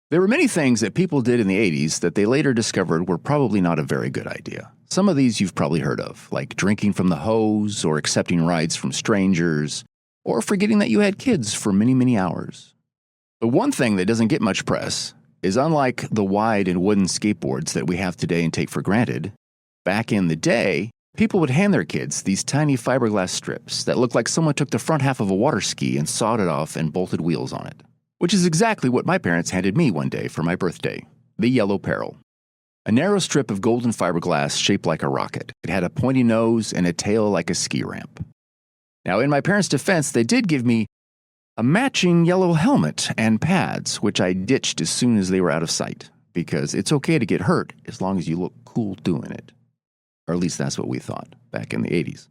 There were many things that people did in the 80s that they later discovered were probably not a very good idea. Some of these you've probably heard of, like drinking from the hose or accepting rides from strangers, or forgetting that you had kids for many, many hours. But one thing that doesn't get much press is, unlike the wide and wooden skateboards that we have today and take for granted, back in the day, people would hand their kids these tiny fiberglass strips that looked like someone took the front half of a water ski and sawed it off and bolted wheels on it. Which is exactly what my parents handed me one day for my birthday, the Yellow Peril. A narrow strip of golden fiberglass shaped like a rocket. It had a pointy nose and a tail like a ski ramp. Now, in my parents' defense, they did give me a matching yellow helmet and pads, which I ditched as soon as they were out of sight, because it's okay to get hurt as long as you look cool doing it. Or at least that's what we thought back in the 80s.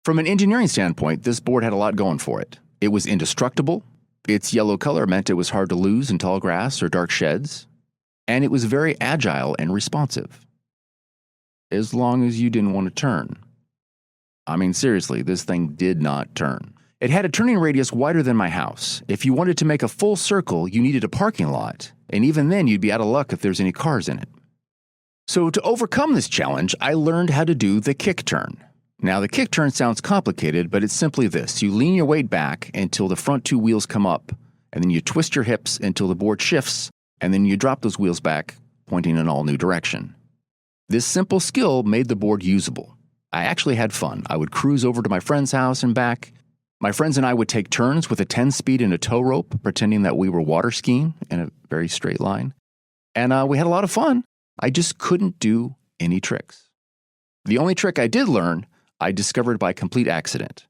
From an engineering standpoint, this board had a lot going for it. It was indestructible. Its yellow color meant it was hard to lose in tall grass or dark sheds, and it was very agile and responsive. As long as you didn't want to turn. I mean, seriously, this thing did not turn. It had a turning radius wider than my house. If you wanted to make a full circle, you needed a parking lot, and even then you'd be out of luck if there's any cars in it. So to overcome this challenge, I learned how to do the kickturn. Now, the kickturn sounds complicated, but it's simply this. You lean your weight back until the front two wheels come up, and then you twist your hips until the board shifts, and then you drop those wheels back, pointing in all new direction. This simple skill made the board usable. I actually had fun. I would cruise over to my friend's house and back. My friends and I would take turns with a 10-speed and a tow rope, pretending that we were water skiing in a very straight line. And we had a lot of fun. I just couldn't do any tricks. The only trick I did learn, I discovered by complete accident.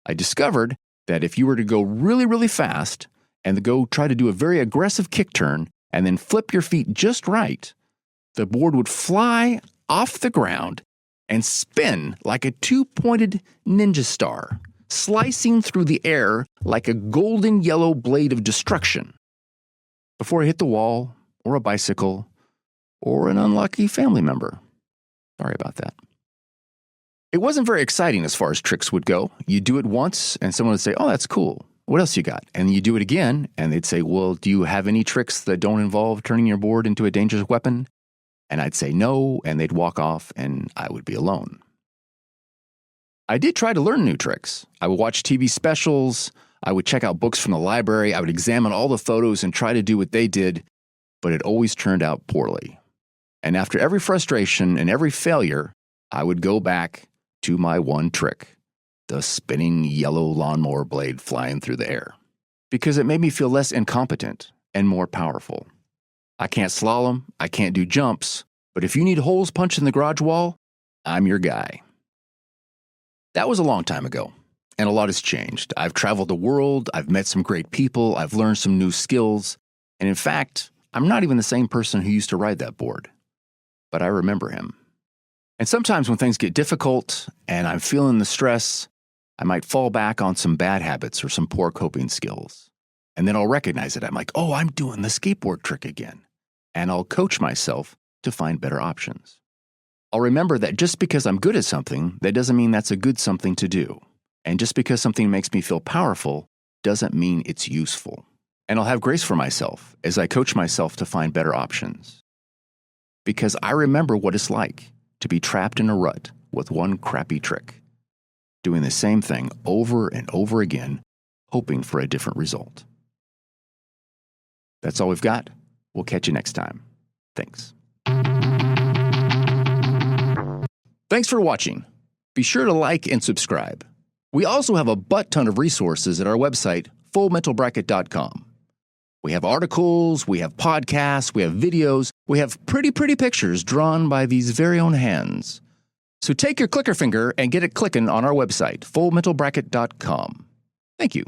I discovered that if you were to go really, really fast and go try to do a very aggressive kick turn and then flip your feet just right, the board would fly off the ground and spin like a two-pointed ninja star, slicing through the air like a golden yellow blade of destruction before it hit the wall or a bicycle or an unlucky family member. Sorry about that. It wasn't very exciting as far as tricks would go. You do it once, and someone would say, "Oh, that's cool. What else you got?" And you do it again, and they'd say, "Well, do you have any tricks that don't involve turning your board into a dangerous weapon?" And I'd say no, and they'd walk off, and I would be alone. I did try to learn new tricks. I would watch TV specials. I would check out books from the library. I would examine all the photos and try to do what they did, but it always turned out poorly. And after every frustration and every failure, I would go back to my one trick, the spinning yellow lawnmower blade flying through the air, because it made me feel less incompetent and more powerful. I can't slalom, I can't do jumps, but if you need holes punched in the garage wall, I'm your guy. That was a long time ago, and a lot has changed. I've traveled the world, I've met some great people, I've learned some new skills, and in fact, I'm not even the same person who used to ride that board, but I remember him. And sometimes when things get difficult and I'm feeling the stress, I might fall back on some bad habits or some poor coping skills. And then I'll recognize it. I'm like, oh, I'm doing the skateboard trick again. And I'll coach myself to find better options. I'll remember that just because I'm good at something, that doesn't mean that's a good something to do. And just because something makes me feel powerful doesn't mean it's useful. And I'll have grace for myself as I coach myself to find better options. Because I remember what it's like to be trapped in a rut with one crappy trick, doing the same thing over and over again, hoping for a different result. That's all we've got. We'll catch you next time. Thanks. Thanks for watching. Be sure to like and subscribe. We also have a butt-ton of resources at our website, fullmentalbracket.com. We have articles, we have podcasts, we have videos, we have pretty pictures drawn by these very own hands. So take your clicker finger and get it clicking on our website, fullmentalbracket.com. Thank you.